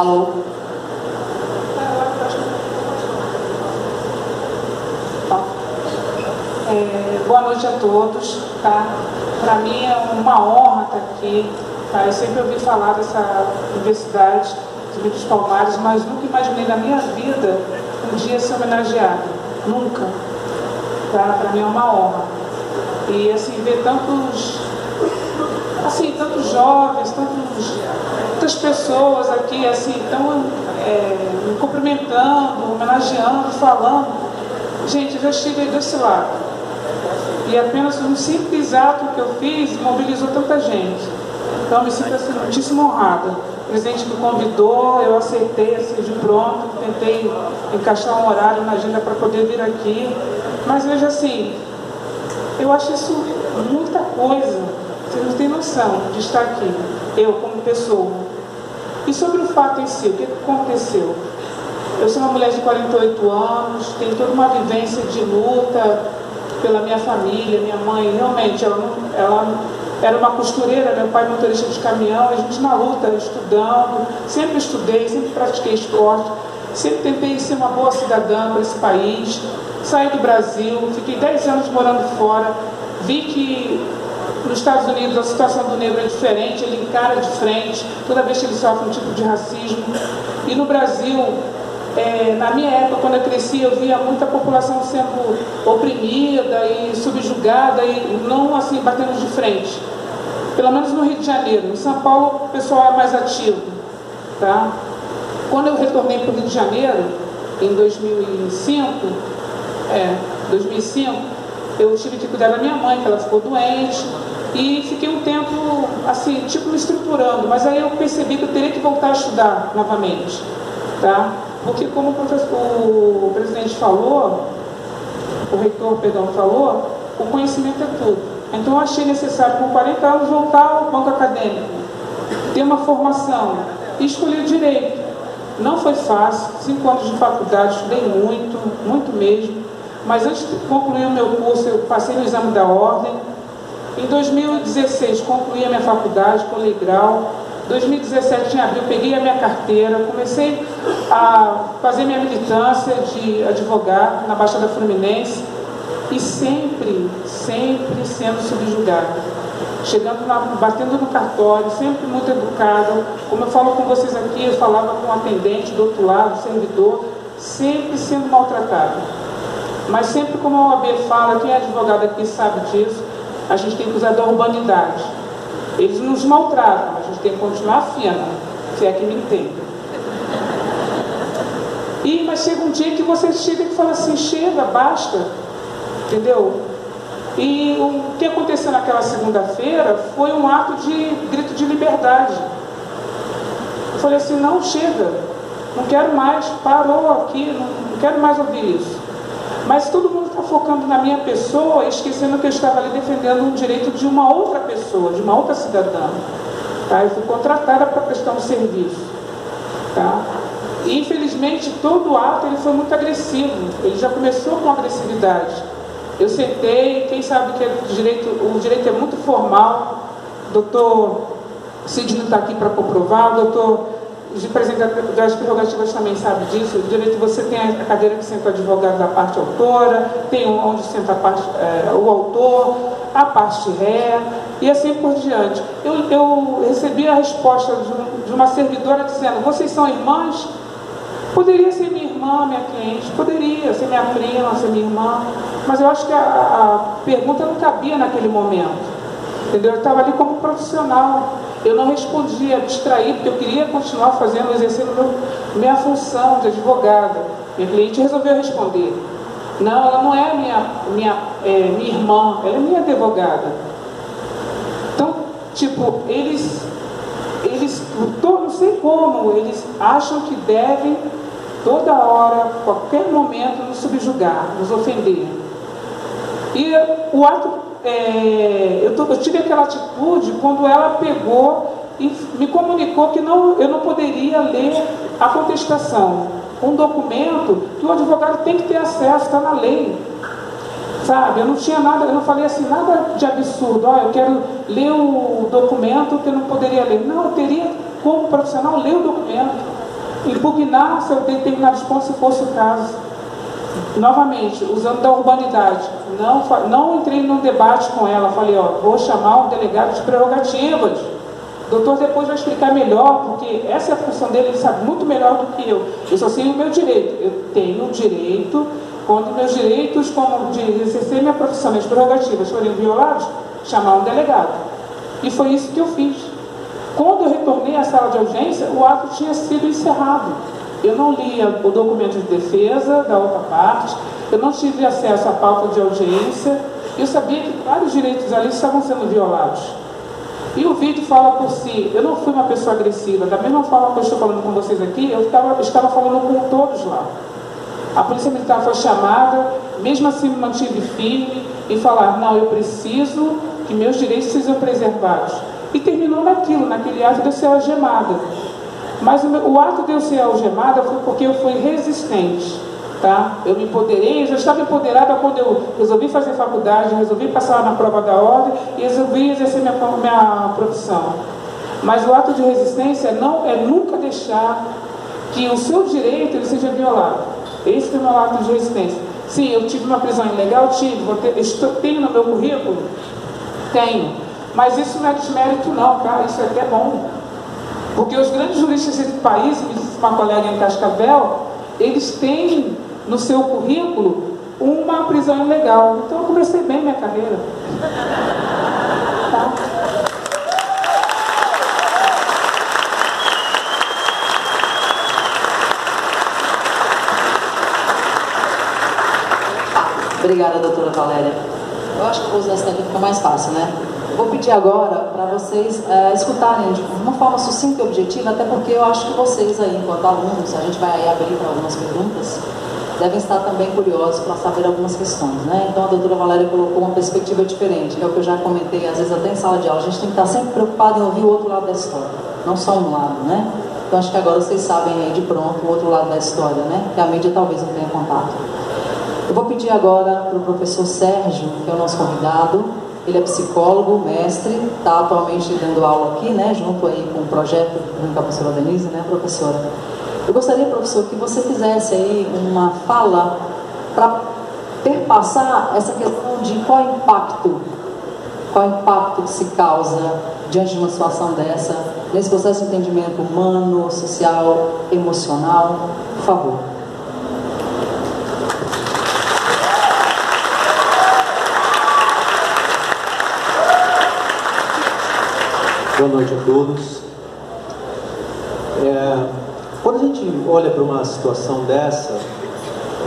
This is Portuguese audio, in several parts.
Alô? Tá. Boa noite a todos, tá? Para mim é uma honra estar aqui, tá? Eu sempre ouvi falar dessa universidade de Vítor dos Palmares, mas nunca imaginei na minha vida um dia ser homenageada, nunca, tá? Para mim é uma honra. E assim, ver tantos jovens, tantas pessoas aqui, assim, me cumprimentando, homenageando, falando. Gente, eu já estive desse lado. E apenas um simples ato que eu fiz mobilizou tanta gente. Então, eu me sinto assim, muitíssimo honrada. O presidente me convidou, eu aceitei assim de pronto, tentei encaixar um horário na agenda para poder vir aqui. Mas veja assim, eu acho isso muita coisa. Você não tem noção de estar aqui, eu como pessoa. E sobre o fato em si, o que aconteceu? Eu sou uma mulher de 48 anos, tenho toda uma vivência de luta pela minha família. Minha mãe, realmente, ela era uma costureira, meu pai motorista de caminhão, a gente na luta, estudando, sempre estudei, sempre pratiquei esporte, sempre tentei ser uma boa cidadã para esse país. Saí do Brasil, fiquei 10 anos morando fora, vi que nos Estados Unidos a situação do negro é diferente, ele encara de frente, toda vez que ele sofre um tipo de racismo. E no Brasil, na minha época, quando eu cresci, eu via muita população sendo oprimida e subjugada e não assim batendo de frente. Pelo menos no Rio de Janeiro. Em São Paulo o pessoal é mais ativo, tá? Quando eu retornei para o Rio de Janeiro, em 2005, eu tive que cuidar da minha mãe, que ela ficou doente, e fiquei um tempo, assim, tipo me estruturando, mas aí eu percebi que eu teria que voltar a estudar novamente, tá? Porque como o presidente falou, o reitor, perdão, falou, o conhecimento é tudo. Então eu achei necessário, com 40 anos, voltar ao banco acadêmico, ter uma formação, e escolher direito. Não foi fácil, 5 anos de faculdade, estudei muito, muito mesmo. Mas antes de concluir o meu curso, eu passei no exame da ordem. Em 2016, concluí a minha faculdade, colei grau. Em 2017, em abril, peguei a minha carteira, comecei a fazer minha militância de advogado na Baixada Fluminense e sempre sendo subjugada. Batendo no cartório, sempre muito educada. Como eu falo com vocês aqui, eu falava com um atendente do outro lado, servidor, sempre sendo maltratada. Mas sempre, como a OAB fala, quem é advogado aqui sabe disso, a gente tem que usar da urbanidade. Eles nos maltratam, mas a gente tem que continuar fina, se é que me entende. Mas chega um dia que você chega e fala assim, chega, basta, entendeu? E o que aconteceu naquela segunda-feira foi um ato de grito de liberdade. Eu falei assim, não, chega, não quero mais, parou aqui, não quero mais ouvir isso. Mas todo mundo está focando na minha pessoa, esquecendo que eu estava ali defendendo um direito de uma outra pessoa, de uma outra cidadã. Tá? Eu fui contratada para prestar um serviço. Tá? E, infelizmente, todo o ato ele foi muito agressivo. Ele já começou com agressividade. Eu sentei, quem sabe que o direito é muito formal. O doutor Sidney está aqui para comprovar, o doutor de presidente das prerrogativas também sabe disso. O direito, você tem a cadeira que senta o advogado da parte autora, tem onde senta o autor, a parte ré, e assim por diante. Eu recebi a resposta de uma servidora dizendo, vocês são irmãs? Poderia ser minha irmã, minha cliente, poderia ser minha prima, ser minha irmã, mas eu acho que a pergunta não cabia naquele momento, entendeu? Eu estava ali como profissional, eu não respondia, distraí, porque eu queria continuar fazendo, exercendo minha função de advogada. Minha cliente resolveu responder, não, ela não é minha irmã, ela é minha advogada. Então, tipo, eles não sei como, eles acham que devem toda hora, qualquer momento, nos subjugar, nos ofender. E o ato, eu tive aquela atitude quando ela pegou e me comunicou que eu não poderia ler a contestação. Um documento que o advogado tem que ter acesso, está na lei. Sabe, eu não tinha nada, eu não falei assim, nada de absurdo, eu quero ler o documento que eu não poderia ler. Não, eu teria, como profissional, ler o documento. impugnar sobre determinados pontos, se fosse o caso. Novamente, usando da urbanidade, não entrei num debate com ela, falei, ó, vou chamar um delegado de prerrogativas. O doutor depois vai explicar melhor, porque essa é a função dele, ele sabe muito melhor do que eu. Eu só sei o meu direito. Eu tenho o direito, quando meus direitos, como de exercer minha profissão, minhas prerrogativas forem violados, chamar um delegado. E foi isso que eu fiz. Quando eu retornei à sala de audiência, o ato tinha sido encerrado. Eu não lia o documento de defesa da outra parte, eu não tive acesso à pauta de audiência, eu sabia que vários direitos ali estavam sendo violados. E o vídeo fala por si. Eu não fui uma pessoa agressiva, da mesma forma que eu estou falando com vocês aqui, eu estava falando com todos lá. A polícia militar foi chamada, mesmo assim me mantive firme em falar, não, eu preciso que meus direitos sejam preservados. E terminou naquele ato de eu ser algemada. Mas o ato de eu ser algemada foi porque eu fui resistente, tá? Eu me empoderei, eu já estava empoderada quando eu resolvi fazer faculdade, resolvi passar na prova da ordem e resolvi exercer minha profissão. Mas o ato de resistência não é nunca deixar que o seu direito ele seja violado. Esse é o meu ato de resistência. Sim, eu tive uma prisão ilegal, tenho no meu currículo? Tenho. Mas isso não é desmérito não, tá? Isso é até bom. Porque os grandes juristas desse país, me disse uma colega em Cascavel, eles têm no seu currículo uma prisão ilegal. Então eu comecei bem minha carreira. Tá? Obrigada, doutora Valéria. Eu acho que vou usar essa daqui, fica mais fácil, né? Vou pedir agora para vocês escutarem de uma forma sucinta e objetiva, até porque eu acho que vocês aí, enquanto alunos, a gente vai aí abrir para algumas perguntas, devem estar também curiosos para saber algumas questões, né? Então a doutora Valéria colocou uma perspectiva diferente, que é o que eu já comentei, às vezes até em sala de aula, a gente tem que estar sempre preocupado em ouvir o outro lado da história, não só um lado, né? Então acho que agora vocês sabem aí de pronto o outro lado da história, né? Que a mídia talvez não tenha contato. Eu vou pedir agora para o professor Sérgio, que é o nosso convidado. Ele é psicólogo, mestre, está atualmente dando aula aqui, né, junto aí com o projeto junto com a professora Denise, né, professora? Eu gostaria, professor, que você fizesse aí uma fala para perpassar essa questão de qual impacto que se causa diante de uma situação dessa, nesse processo de entendimento humano, social, emocional. Por favor. Boa noite a todos. Quando a gente olha para uma situação dessa,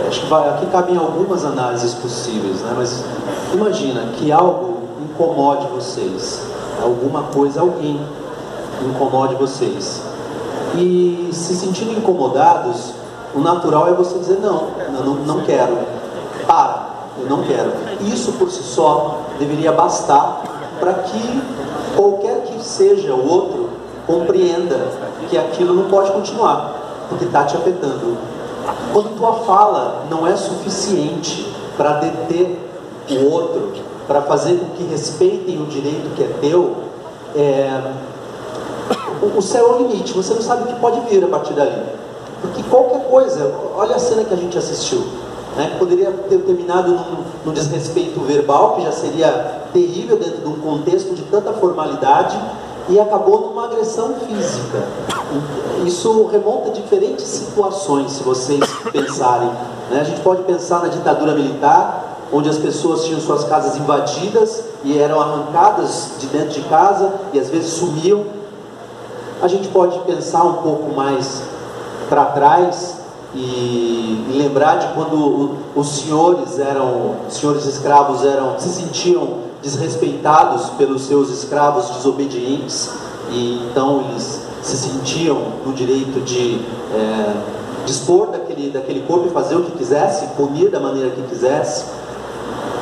acho que aqui cabem algumas análises possíveis, né? Mas imagina que algo incomode vocês, alguma coisa, alguém incomode vocês. E se sentindo incomodados, o natural é você dizer não quero, eu não quero. Isso por si só deveria bastar para que qualquer que seja o outro compreenda que aquilo não pode continuar, porque está te afetando. Quando tua fala não é suficiente para deter o outro, para fazer com que respeitem o direito que é teu, o céu é o limite, você não sabe o que pode vir a partir dali. Porque qualquer coisa, olha a cena que a gente assistiu, né? Poderia ter terminado num desrespeito verbal, que já seria terrível dentro de um contexto de tanta formalidade, e acabou numa agressão física. Isso remonta a diferentes situações, se vocês pensarem, né? A gente pode pensar na ditadura militar, onde as pessoas tinham suas casas invadidas e eram arrancadas de dentro de casa e às vezes sumiam. A gente pode pensar um pouco mais para trás e lembrar de quando os senhores escravos se sentiam desrespeitados pelos seus escravos desobedientes, e então eles se sentiam no direito de dispor daquele corpo e fazer o que quisesse, punir da maneira que quisesse.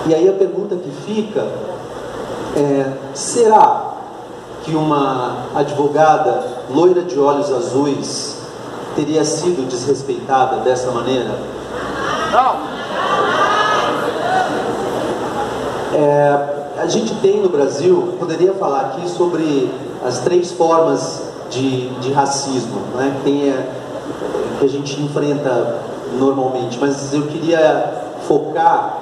E aí a pergunta que fica é: será que uma advogada loira de olhos azuis teria sido desrespeitada dessa maneira? Não! A gente tem no Brasil, poderia falar aqui sobre as 3 formas de racismo, né? Tem que a gente enfrenta normalmente, mas eu queria focar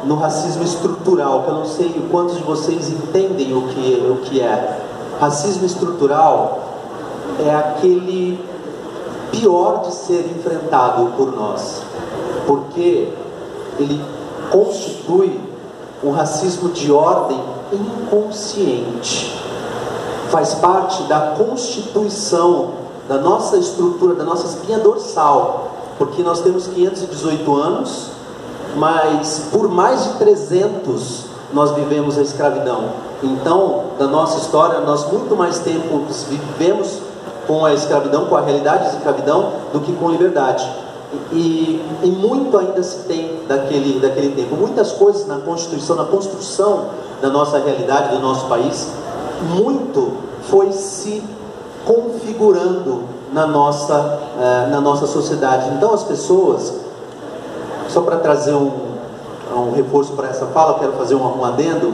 no racismo estrutural, que eu não sei quantos de vocês entendem o que é. Racismo estrutural é aquele pior de ser enfrentado por nós, porque ele constitui um racismo de ordem inconsciente. Faz parte da constituição da nossa estrutura, da nossa espinha dorsal, porque nós temos 518 anos, mas por mais de 300 nós vivemos a escravidão. Então, da nossa história, nós muito mais tempo vivemos com a escravidão, com a realidade da escravidão, do que com liberdade. E muito ainda se tem daquele tempo. Muitas coisas na Constituição, na construção da nossa realidade, do nosso país, muito foi se configurando na nossa sociedade. Então as pessoas, só para trazer um reforço para essa fala, eu quero fazer um adendo.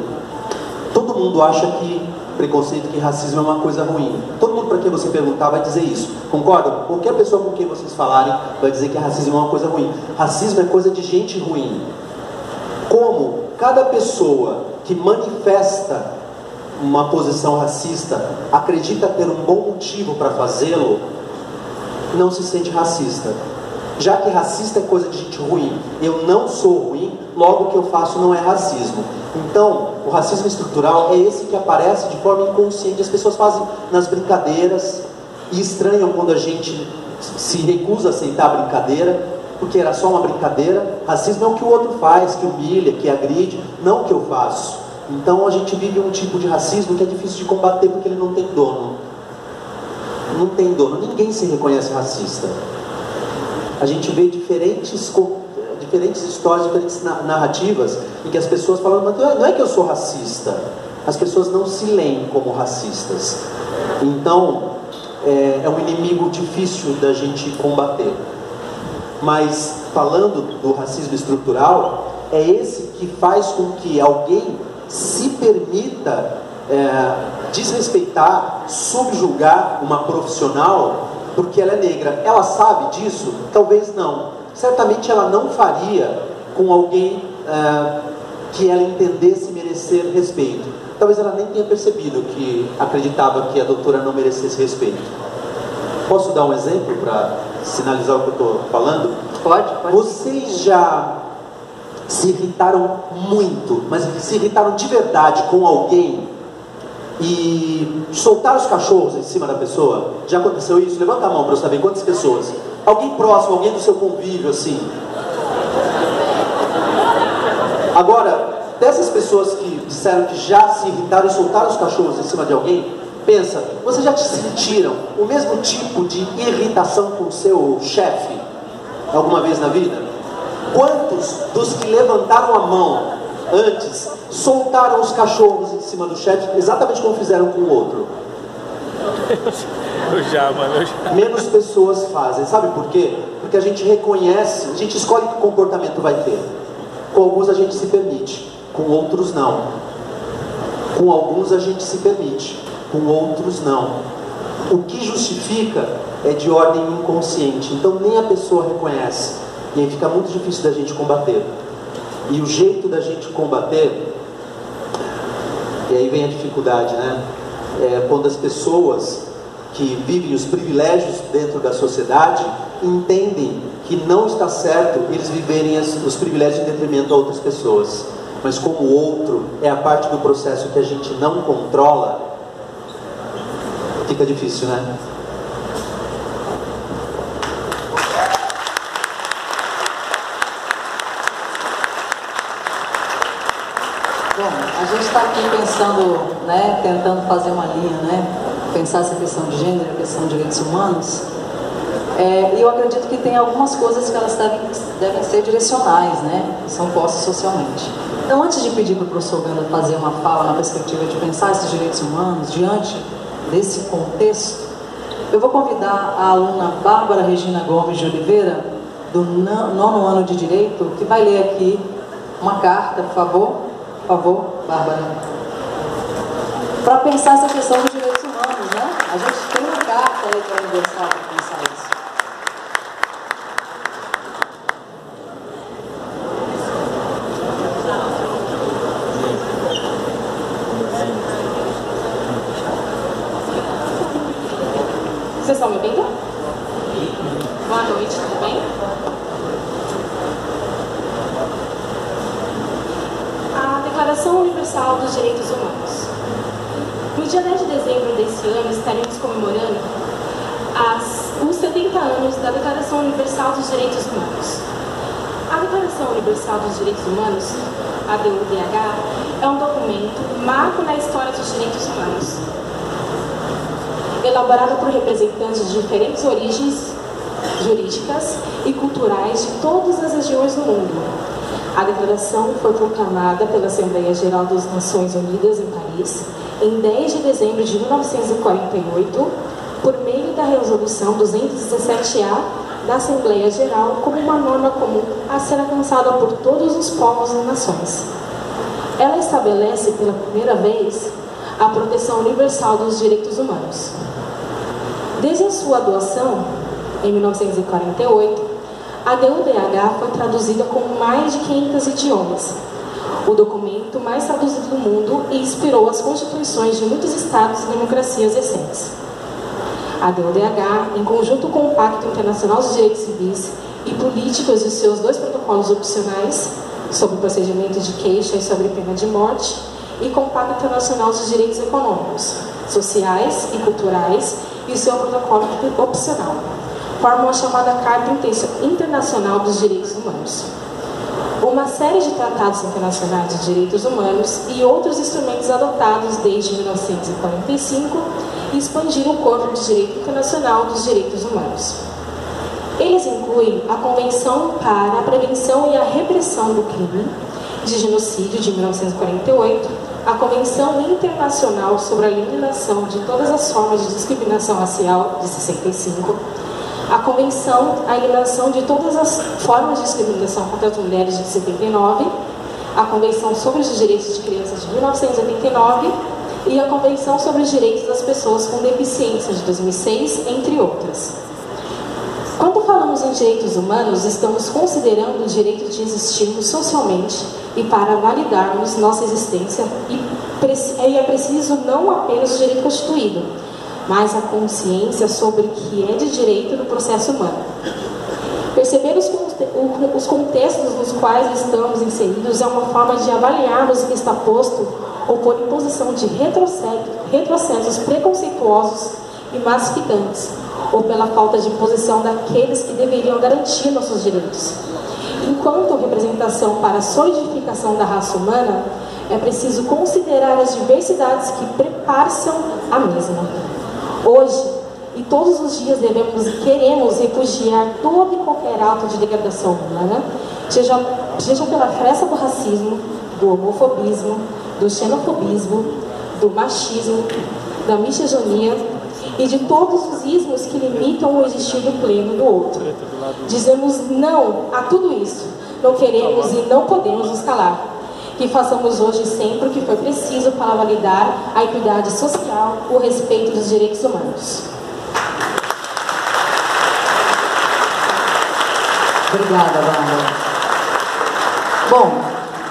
Todo mundo acha que preconceito, que racismo é uma coisa ruim. Todo mundo para quem você perguntar vai dizer isso. Concordam? Qualquer pessoa com quem vocês falarem vai dizer que racismo é uma coisa ruim. Racismo é coisa de gente ruim. Como cada pessoa que manifesta uma posição racista acredita ter um bom motivo para fazê-lo, não se sente racista. Já que racista é coisa de gente ruim, eu não sou ruim, logo o que eu faço não é racismo. Então, o racismo estrutural é esse que aparece de forma inconsciente. As pessoas fazem nas brincadeiras e estranham quando a gente se recusa a aceitar a brincadeira, porque era só uma brincadeira. Racismo é o que o outro faz, que humilha, que agride, não o que eu faço. Então a gente vive um tipo de racismo que é difícil de combater porque ele não tem dono. Não tem dono, ninguém se reconhece racista. A gente vê diferentes histórias, diferentes narrativas em que as pessoas falam, mas não é que eu sou racista. As pessoas não se leem como racistas. Então é um inimigo difícil da gente combater. Mas falando do racismo estrutural, é esse que faz com que alguém se permita desrespeitar, subjugar uma profissional porque ela é negra. Ela sabe disso? Talvez não. Certamente ela não faria com alguém que ela entendesse merecer respeito. Talvez ela nem tenha percebido que acreditava que a doutora não merecesse respeito. Posso dar um exemplo para sinalizar o que eu estou falando? Pode. Vocês já se irritaram muito, mas se irritaram de verdade com alguém e soltaram os cachorros em cima da pessoa? Já aconteceu isso? Levanta a mão para eu saber quantas pessoas. Alguém próximo, alguém do seu convívio, assim. Agora, dessas pessoas que disseram que já se irritaram e soltaram os cachorros em cima de alguém, pensa, vocês já te sentiram o mesmo tipo de irritação com o seu chefe alguma vez na vida? Quantos dos que levantaram a mão antes soltaram os cachorros em cima do chefe, exatamente como fizeram com o outro? Menos pessoas fazem. Sabe por quê? Porque a gente reconhece, a gente escolhe que comportamento vai ter. Com alguns a gente se permite, com outros não. Com alguns a gente se permite, com outros não. O que justifica é de ordem inconsciente, então nem a pessoa reconhece. E aí fica muito difícil da gente combater. E o jeito da gente combater, e aí vem a dificuldade, né? É quando as pessoas que vivem os privilégios dentro da sociedade entendem que não está certo eles viverem os privilégios em detrimento a outras pessoas. Mas como o outro é a parte do processo que a gente não controla, fica difícil, né? Bom, a gente está aqui pensando, né, tentando fazer uma linha, né, pensar essa questão de gênero, a questão de direitos humanos, e eu acredito que tem algumas coisas que elas devem ser direcionais, né, que são postas socialmente. Então, antes de pedir para o professor Ganda fazer uma fala na perspectiva de pensar esses direitos humanos diante desse contexto, eu vou convidar a aluna Bárbara Regina Gomes de Oliveira, do 9º ano de Direito, que vai ler aqui uma carta, por favor. Por favor, Bárbara. Para pensar essa questão dos direitos humanos, né? A gente tem uma carta aí para o aniversário para pensar isso. Vocês estão me ouvindo? Boa noite, tudo bem? A Declaração Universal dos Direitos Humanos. No dia 10 de dezembro desse ano, estaremos comemorando os 70 anos da Declaração Universal dos Direitos Humanos. A Declaração Universal dos Direitos Humanos, a DUDH, é um documento marco na história dos direitos humanos, elaborado por representantes de diferentes origens jurídicas e culturais de todas as regiões do mundo. A declaração foi proclamada pela Assembleia Geral das Nações Unidas em Paris em 10 de dezembro de 1948, por meio da Resolução 217-A da Assembleia Geral, como uma norma comum a ser alcançada por todos os povos e nações. Ela estabelece pela primeira vez a proteção universal dos direitos humanos. Desde a sua adoção, em 1948, a DUDH foi traduzida com mais de 500 idiomas, o documento mais traduzido do mundo, e inspirou as constituições de muitos estados e democracias recentes. A DUDH, em conjunto com o Pacto Internacional dos Direitos Civis e Políticos e seus 2 protocolos opcionais sobre procedimento de queixa e sobre pena de morte, e com o Pacto Internacional dos Direitos Econômicos, Sociais e Culturais e o seu protocolo opcional, formam a chamada Carta Internacional dos Direitos Humanos. Uma série de tratados internacionais de direitos humanos e outros instrumentos adotados desde 1945 expandiram o corpo de direito internacional dos direitos humanos. Eles incluem a Convenção para a Prevenção e a Repressão do Crime de Genocídio de 1948, a Convenção Internacional sobre a Eliminação de todas as formas de discriminação racial de 65, a Convenção à Eliminação de todas as formas de discriminação contra as mulheres de 79, a Convenção sobre os Direitos de Crianças de 1989 e a Convenção sobre os Direitos das Pessoas com Deficiência de 2006, entre outras. Quando falamos em direitos humanos, estamos considerando o direito de existirmos socialmente e para validarmos nossa existência, e é preciso não apenas o direito constituído, mas a consciência sobre o que é de direito no processo humano. Perceber os contextos nos quais estamos inseridos é uma forma de avaliarmos o que está posto ou por imposição de retrocessos preconceituosos e massificantes, ou pela falta de posição daqueles que deveriam garantir nossos direitos. Enquanto representação para a solidificação da raça humana, é preciso considerar as diversidades que preparam a mesma. Hoje, e todos os dias devemos e queremos repudiar todo e qualquer ato de degradação humana, seja pela fresta do racismo, do homofobismo, do xenofobismo, do machismo, da misoginia e de todos os ismos que limitam o existir do pleno do outro. Dizemos não a tudo isso, não queremos e não podemos nos calar. Que façamos hoje e sempre o que foi preciso para validar a equidade social, o respeito dos direitos humanos. Obrigada, Wanda. Bom,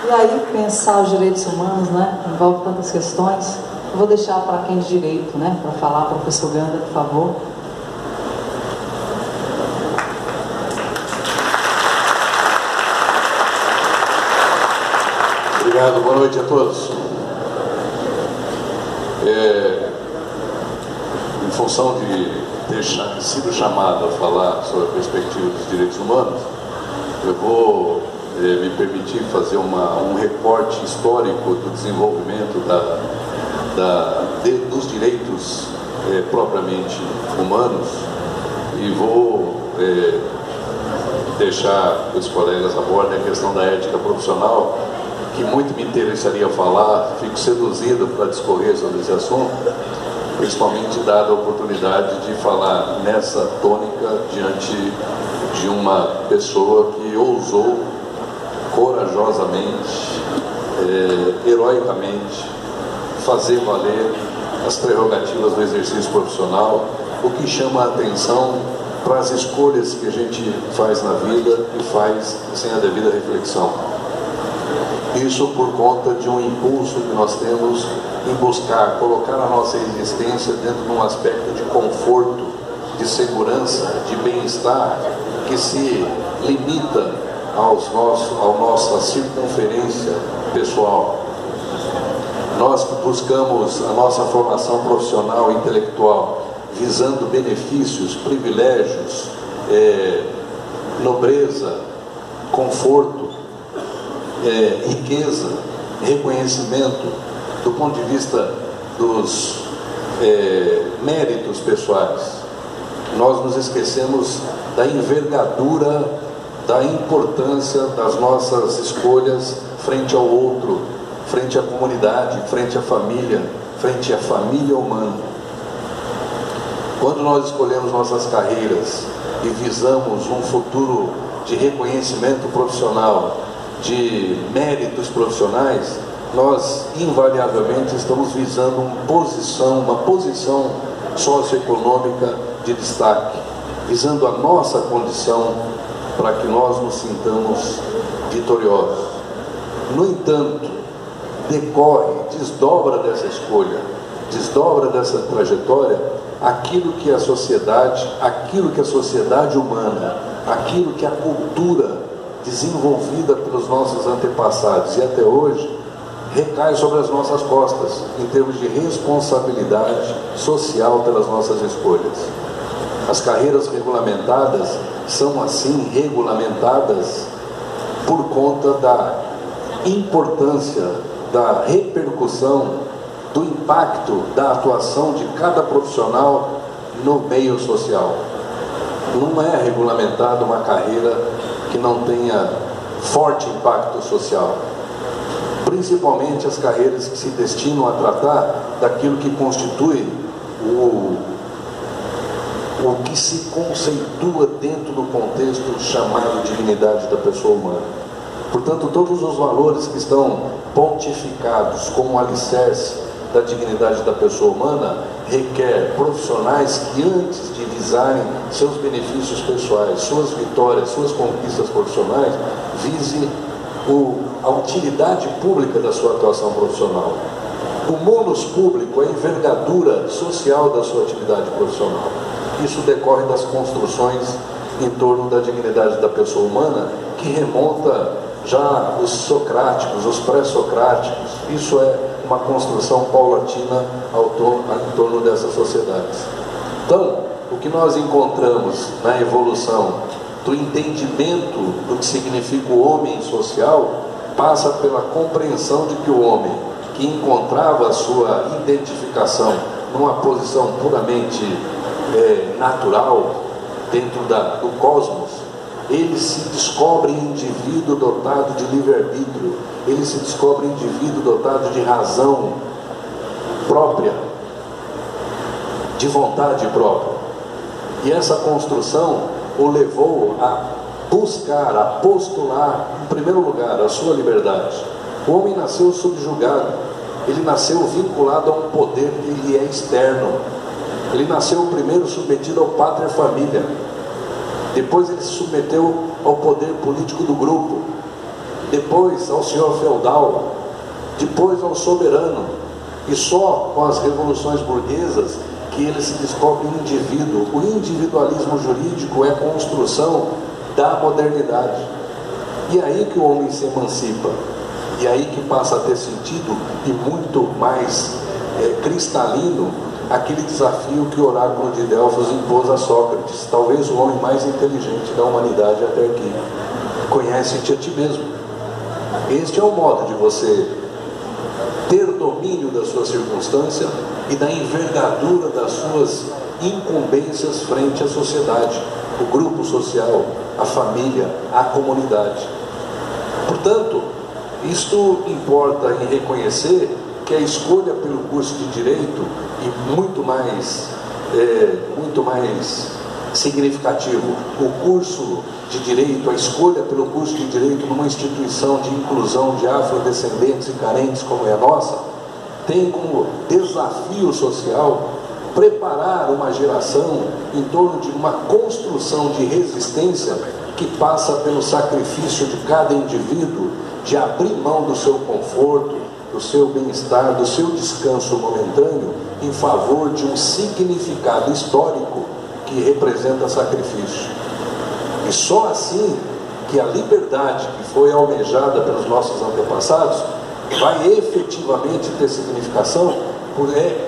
e aí pensar os direitos humanos, né, envolve tantas questões. Eu vou deixar para quem de direito, né, para falar, professor Ganda, por favor. Obrigado, boa noite a todos. Em função de ter sido chamado a falar sobre a perspectiva dos direitos humanos, eu vou me permitir fazer um recorte histórico do desenvolvimento dos direitos propriamente humanos, e vou deixar os colegas abordem a questão da ética profissional, que muito me interessaria falar. Fico seduzido para discorrer sobre esse assunto, principalmente dada a oportunidade de falar nessa tônica diante de uma pessoa que ousou corajosamente, heroicamente, fazer valer as prerrogativas do exercício profissional, o que chama a atenção para as escolhas que a gente faz na vida e faz sem a devida reflexão. Isso por conta de um impulso que nós temos em buscar colocar a nossa existência dentro de um aspecto de conforto de segurança, de bem-estar, que se limita à nossa circunferência pessoal. Nós que buscamos a nossa formação profissional e intelectual, visando benefícios, privilégios, nobreza, conforto, riqueza, reconhecimento, do ponto de vista dos méritos pessoais, nós nos esquecemos da envergadura, da importância das nossas escolhas frente ao outro, frente à comunidade, frente à família humana. Quando nós escolhemos nossas carreiras e visamos um futuro de reconhecimento profissional, de méritos profissionais, nós invariavelmente estamos visando uma posição socioeconômica de destaque, visando a nossa condição para que nós nos sintamos vitoriosos. No entanto, desdobra dessa escolha, desdobra dessa trajetória aquilo que a sociedade humana, aquilo que a cultura desenvolvida pelos nossos antepassados e até hoje recai sobre as nossas costas em termos de responsabilidade social pelas nossas escolhas. As carreiras regulamentadas são assim regulamentadas por conta da importância, da repercussão, do impacto da atuação de cada profissional no meio social. Não é regulamentada uma carreira que não tenha forte impacto social, principalmente as carreiras que se destinam a tratar daquilo que constitui o que se conceitua dentro do contexto chamado dignidade da pessoa humana. Portanto, todos os valores que estão pontificados como alicerce da dignidade da pessoa humana requer profissionais que, antes de visarem seus benefícios pessoais, suas vitórias, suas conquistas profissionais, visem a utilidade pública da sua atuação profissional. O munus público é a envergadura social da sua atividade profissional. Isso decorre das construções em torno da dignidade da pessoa humana, que remonta já os socráticos, os pré-socráticos. Isso é uma construção paulatina em torno dessas sociedades. Então, o que nós encontramos na evolução do entendimento do que significa o homem social passa pela compreensão de que o homem, que encontrava a sua identificação numa posição puramente natural dentro do cosmos, ele se descobre indivíduo dotado de livre-arbítrio, ele se descobre indivíduo dotado de razão própria, de vontade própria. E essa construção o levou a buscar, a postular, em primeiro lugar, a sua liberdade. O homem nasceu subjugado, ele nasceu vinculado a um poder que lhe é externo. Ele nasceu primeiro submetido ao pátria família, depois ele se submeteu ao poder político do grupo, depois ao senhor feudal, depois ao soberano, e só com as revoluções burguesas que ele se descobre indivíduo. O individualismo jurídico é a construção da modernidade. E aí que o homem se emancipa, e aí que passa a ter sentido e muito mais cristalino aquele desafio que o oráculo de Delfos impôs a Sócrates, talvez o homem mais inteligente da humanidade até aqui: conhece-te a ti mesmo. Este é o modo de você ter domínio da sua circunstância e da envergadura das suas incumbências frente à sociedade, o grupo social, a família, a comunidade. Portanto, isto importa em reconhecer que a escolha pelo curso de Direito, e muito mais significativo, o curso de Direito, a escolha pelo curso de Direito numa instituição de inclusão de afrodescendentes e carentes como é a nossa, tem como desafio social preparar uma geração em torno de uma construção de resistência que passa pelo sacrifício de cada indivíduo de abrir mão do seu conforto, do seu bem-estar, do seu descanso momentâneo, em favor de um significado histórico que representa sacrifício. E só assim que a liberdade que foi almejada pelos nossos antepassados vai efetivamente ter significação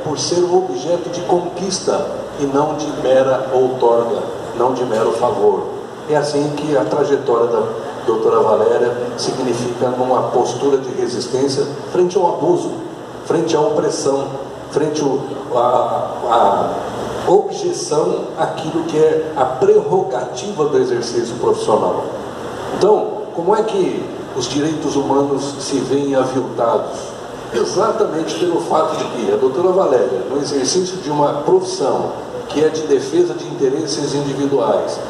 por ser um objeto de conquista e não de mera outorga, não de mero favor. É assim que a trajetória da doutora Valéria significa numa postura de resistência frente ao abuso, frente à opressão, frente à objeção àquilo que é a prerrogativa do exercício profissional. Então, como é que os direitos humanos se veem aviltados? Exatamente pelo fato de que a doutora Valéria, no exercício de uma profissão que é de defesa de interesses individuais,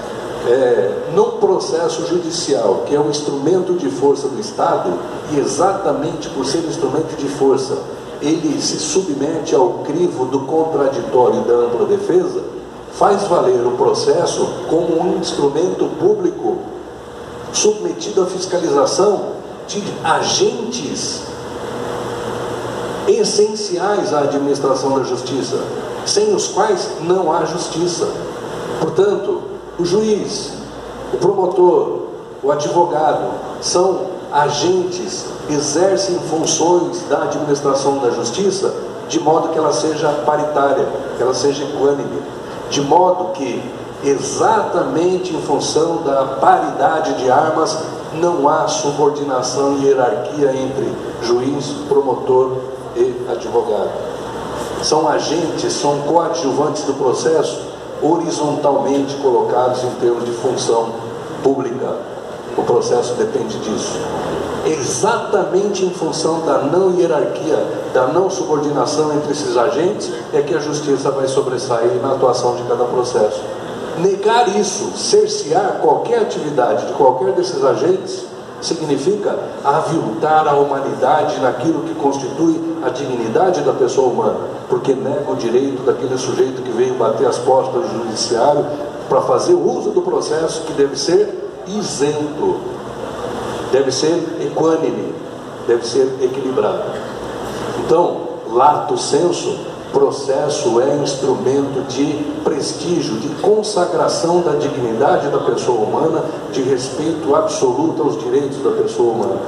num processo judicial, que é um instrumento de força do Estado, e exatamente por ser instrumento de força, ele se submete ao crivo do contraditório e da ampla defesa, faz valer o processo como um instrumento público submetido à fiscalização de agentes essenciais à administração da justiça, sem os quais não há justiça. Portanto, o juiz, o promotor, o advogado são agentes, exercem funções da administração da justiça de modo que ela seja paritária, que ela seja equânime, de modo que exatamente em função da paridade de armas não há subordinação e hierarquia entre juiz, promotor e advogado. São agentes, são coadjuvantes do processo, horizontalmente colocados em termos de função pública. O processo depende disso. Exatamente em função da não hierarquia, da não subordinação entre esses agentes, é que a justiça vai sobressair na atuação de cada processo. Negar isso, cercear qualquer atividade de qualquer desses agentes, significa aviltar a humanidade naquilo que constitui a dignidade da pessoa humana, porque nega o direito daquele sujeito que veio bater as portas do judiciário para fazer o uso do processo, que deve ser isento, deve ser equânime, deve ser equilibrado. Então, lato sensu, processo é instrumento de prestígio, de consagração da dignidade da pessoa humana, de respeito absoluto aos direitos da pessoa humana.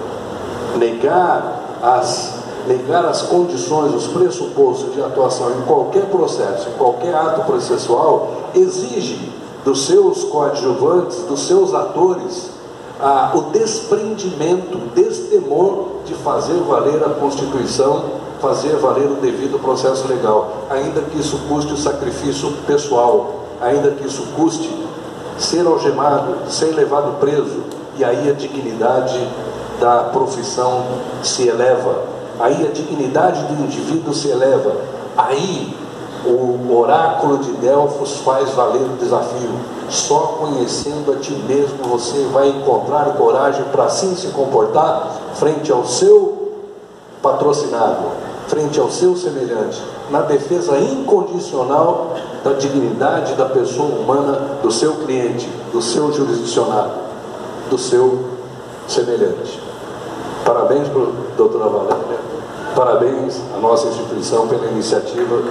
Negar as condições, os pressupostos de atuação em qualquer processo, em qualquer ato processual, exige dos seus coadjuvantes, dos seus atores, o desprendimento, o destemor de fazer valer a Constituição, fazer valer o devido processo legal, ainda que isso custe o sacrifício pessoal, ainda que isso custe ser algemado, ser levado preso, e aí a dignidade da profissão se eleva, aí a dignidade do indivíduo se eleva, aí o oráculo de Delfos faz valer o desafio. Só conhecendo a ti mesmo você vai encontrar coragem para assim se comportar frente ao seu patrocinado, frente ao seu semelhante, na defesa incondicional da dignidade da pessoa humana, do seu cliente, do seu jurisdicionado, do seu semelhante. Parabéns para a doutora Valéria, parabéns à nossa instituição pela iniciativa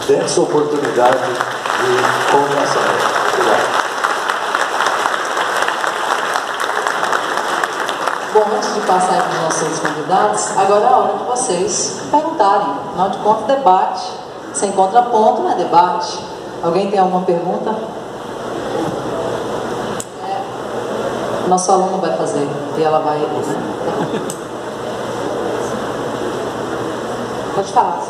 dessa oportunidade de conversação. Obrigado. Bom, antes de passar para os nossos convidados, agora é a hora de vocês perguntarem. Afinal de contas, debate sem contraponto não é debate. Alguém tem alguma pergunta? Nosso aluno vai fazer e ela vai... Pode falar.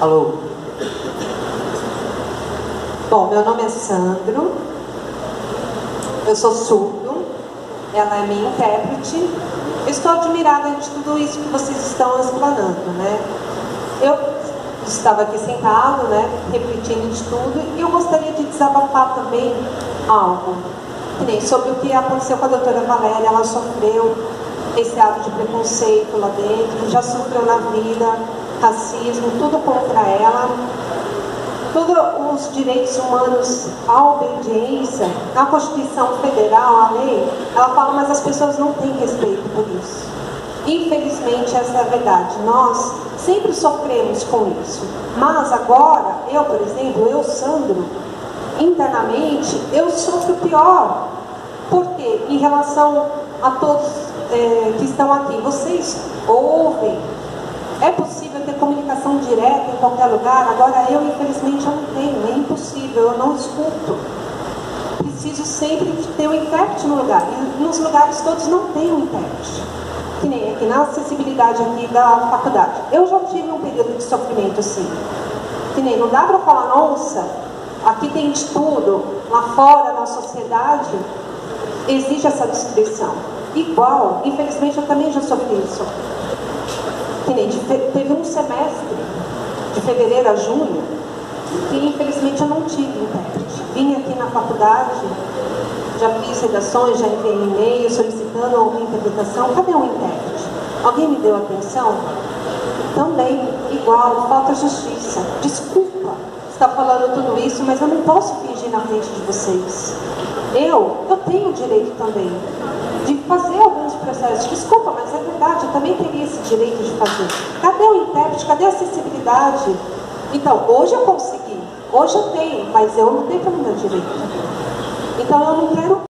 Alô? Bom, meu nome é Sandro, eu sou surdo, ela é minha intérprete. Estou admirada de tudo isso que vocês estão explanando, né? Eu estava aqui sentado, né, refletindo de tudo, e eu gostaria de desabafar também algo, sobre o que aconteceu com a doutora Valéria. Ela sofreu esse ato de preconceito lá dentro, já sofreu na vida, racismo, tudo contra ela. todos os direitos humanos, a obediência, a Constituição Federal, a lei, ela fala, mas as pessoas não têm respeito por isso. Infelizmente, essa é a verdade. Nós sempre sofremos com isso. Mas agora, eu, por exemplo, Sandro, internamente, eu sofro pior. Porque, em relação a todos que estão aqui, vocês ouvem, é possível ter comunicação direta em qualquer lugar, agora eu, infelizmente, eu não tenho, é impossível, eu não escuto. Preciso sempre ter um intérprete no lugar, e nos lugares todos não tem um intérprete. Que nem aqui na acessibilidade aqui da faculdade. Eu já tive um período de sofrimento assim. Que nem, não dá para falar, nossa, aqui tem de tudo, lá fora, na sociedade, exige essa descrição. Igual, infelizmente, eu também já sofri isso. Que nem, teve um semestre, de fevereiro a junho, que infelizmente eu não tive intérprete. Vim aqui na faculdade, já fiz redações, já enviei e-mail solicitando alguma interpretação. Cadê o intérprete? Alguém me deu atenção? Também, igual, falta justiça. Desculpa estar falando tudo isso, mas eu não posso fingir na frente de vocês. Eu tenho o direito também de fazer alguns processos. Desculpa, mas é verdade, eu também teria esse direito de fazer. Cadê o intérprete? Cadê a acessibilidade? Então, hoje eu consegui, hoje eu tenho, mas eu não tenho como meu direito. Então, eu não quero